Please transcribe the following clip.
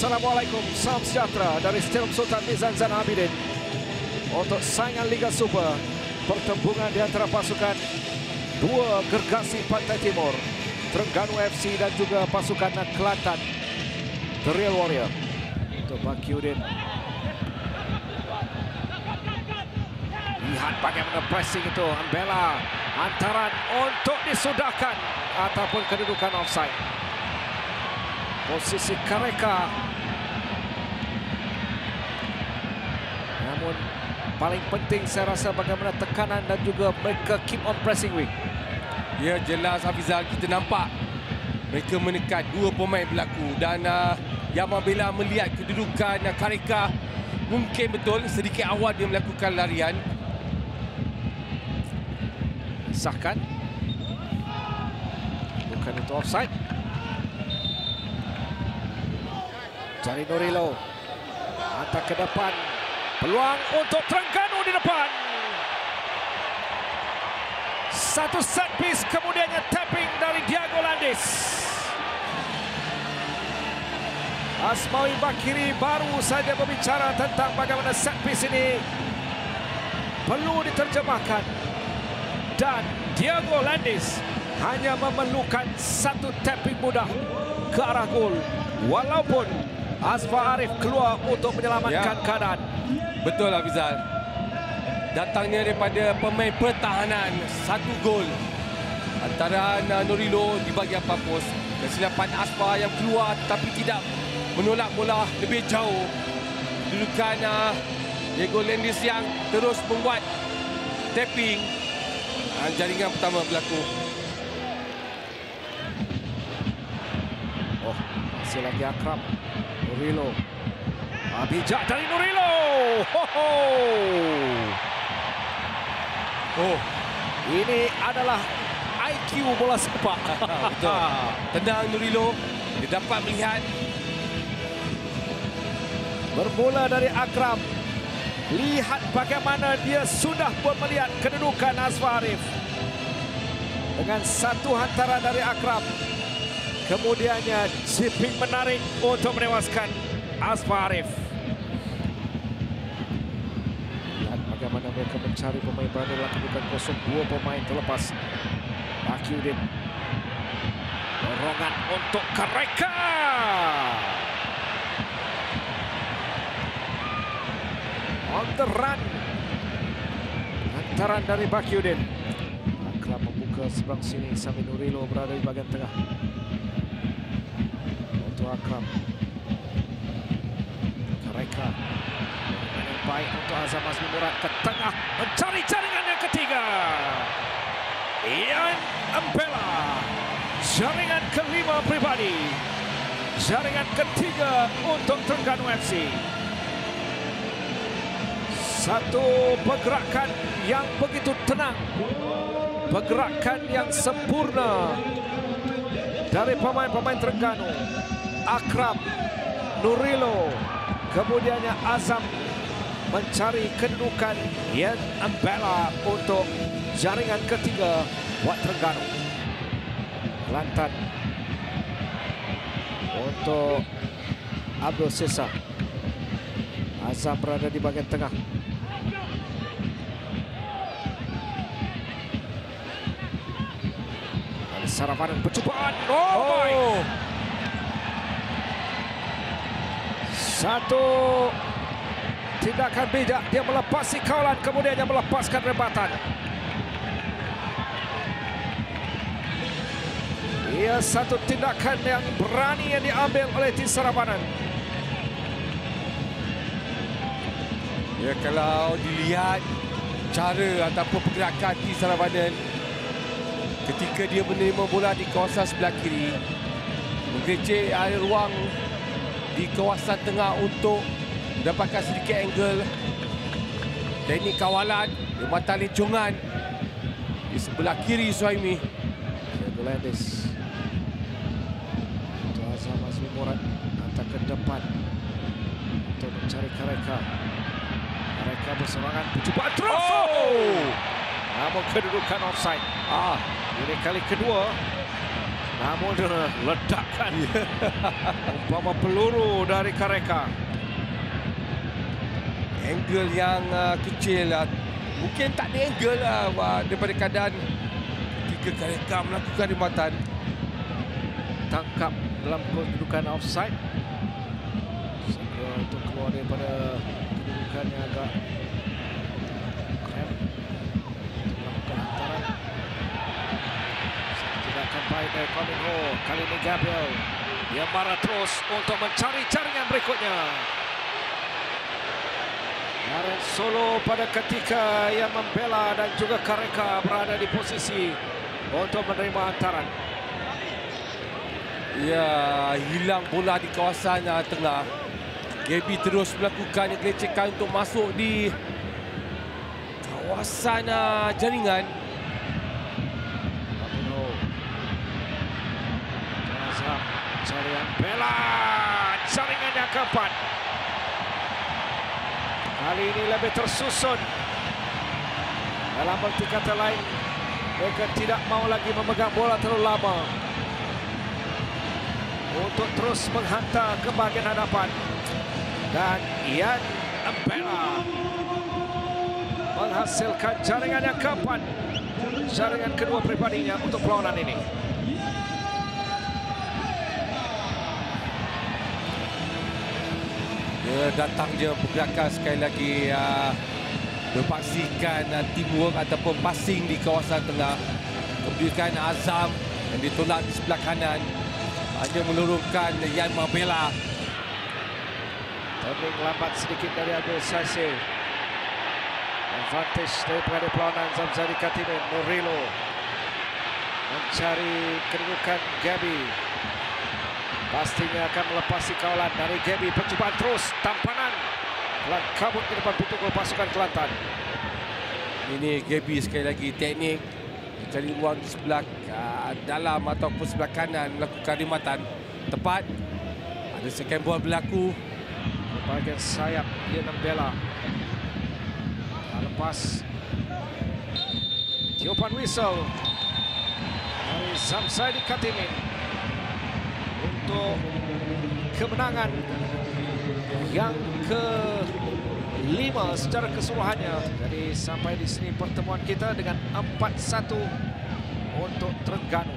Assalamualaikum, salam sejahtera dari Stadium Sultan Nizam Zainal Abidin. Untuk saingan Liga Super, pertembungan di antara pasukan dua gergasi Pantai Timur, Terengganu FC dan juga pasukan Kelantan, The Real Warrior. Untuk Bakiuddin, lihat bagaimana pressing itu, membela hantaran untuk disudahkan ataupun kedudukan offside. Posisi Kareka, namun paling penting saya rasa bagaimana tekanan dan juga mereka keep on pressing wing. Ya, jelas Hafizal, kita nampak mereka menekan dua pemain berlaku dan yang membela melihat kedudukan Kareka, mungkin betul sedikit awal dia melakukan larian. Sahkan, bukan itu offside. Jari Nurilo hantar ke depan, peluang untuk Terengganu di depan. Satu set piece, kemudiannya tapping dari Diego Landis. Asmawi Bakiri baru saja berbicara tentang bagaimana set piece ini perlu diterjemahkan, dan Diego Landis hanya memerlukan satu tapping mudah ke arah gol, walaupun Asfar Arif keluar untuk menyelamatkan keadaan. Betul Hafizal. Datangnya daripada pemain pertahanan, satu gol antara Nurilo di bahagian pampus. Kesilapan Asfar yang keluar tapi tidak menolak bola lebih jauh. Kedudukan Diego Landis yang terus membuat tapping. Jaringan pertama berlaku. Oh, masih lagi Akram. Nurilo, bijak dari Nurilo. Oh, ini adalah IQ bola sepak. Betul. Tenang Nurilo, dia dapat melihat. Bermula dari Akram. Lihat bagaimana dia sudah pun melihat kedudukan Asfar Arif. Dengan satu hantaran dari Akram, kemudiannya chipping menarik untuk menewaskan Asfar Arif. Lihat bagaimana mereka mencari pemain baru dalam kedudukan kosong. Dua pemain terlepas. Bakiuddin, dorongan untuk Kareka. On the run. Hantaran dari Bakiuddin. Akram membuka seberang sini sambil Nurilo berada di bagian tengah. Untuk Akram. Kareka. Yang baik untuk Azam Azmi Murad ke tengah. Mencari jaringan yang ketiga. Ian Ambela. Jaringan kelima pribadi. Jaringan ketiga untuk Terengganu FC. Satu pergerakan yang begitu tenang, pergerakan yang sempurna dari pemain-pemain Terengganu. Akram, Nurilo, kemudiannya Azam mencari kedudukan Ian Ambela untuk jaringan ketiga buat Terengganu. Kelantan untuk Abdul Sisa. Azam berada di bagian tengah. Saravanan percubaan. Oh. Satu tindakan bijak, dia melepasi kawalan, kemudian dia melepaskan rebatan. Ia satu tindakan yang berani yang diambil oleh tim Saravanan. Ya, kalau dilihat cara ataupun pergerakan tim Saravanan ketika dia menerima bola di kawasan sebelah kiri, menggencet area ruang di kawasan tengah untuk mendapatkan sedikit angle. Teknik kawalan di mata lencongan di sebelah kiri Suhaimi. Diego Landis untuk Azam Azmi Murad, hantar ke depan untuk mencari Kareka. Kareka berserangan, percubaan terus. Namun kedudukan offside. Ini kali kedua namun ledakan umpama peluru dari Kareka. Angle yang kecil lah. Mungkin tak ada angle lah daripada keadaan ketika Kareka melakukan rimatan. Tangkap dalam kedudukan offside. Segera untuk keluar daripada kedudukan yang agak krem. Melakukan hantaran. Tindakan baik dari Colin Ho. Kali ini Gabriel. Dia marah terus untuk mencari jaringan berikutnya. Darren Solo pada ketika ia membela dan juga Kareka berada di posisi untuk menerima hantaran. Ya, hilang bola di kawasan tengah. Gaby terus melakukan gelecekan untuk masuk di kawasan jaringan. Jazam carian bela, jaringan yang keempat. Kali ini lebih tersusun. Dalam arti kata lain, mereka tidak mau lagi memegang bola terlalu lama untuk terus menghantar ke bahagian hadapan. Dan Ian Mbela menghasilkan jaringan yang keempat, jaringan kedua pribadinya untuk perlawanan ini. Dia datang je pergerakan sekali lagi berpaksikan teamwork ataupun passing di kawasan tengah. Kemudian Azam yang ditolak di sebelah kanan hanya menurunkan Yan Mabela. Turning lambat sedikit dari Abdul Sasir. Advantage dari pengadil perlawanan Zamzadi Katimin. Murilo mencari kedudukan Gaby. Pastinya akan melepasi kawalan dari Gaby. Percubaan terus, tampanan pelan kabut ke depan pintu gol pasukan Kelantan. Ini Gaby sekali lagi teknik mencari ruang di sebelah dalam ataupun sebelah kanan melakukan rimatan tepat. Ada second ball berlaku. Bahagian sayap Ian Mbela. Lepas tiupan whistle dari Zamzadi Katimin untuk kemenangan yang ke-5 secara keseluruhannya. Jadi sampai di sini pertemuan kita dengan 4-1 untuk Terengganu.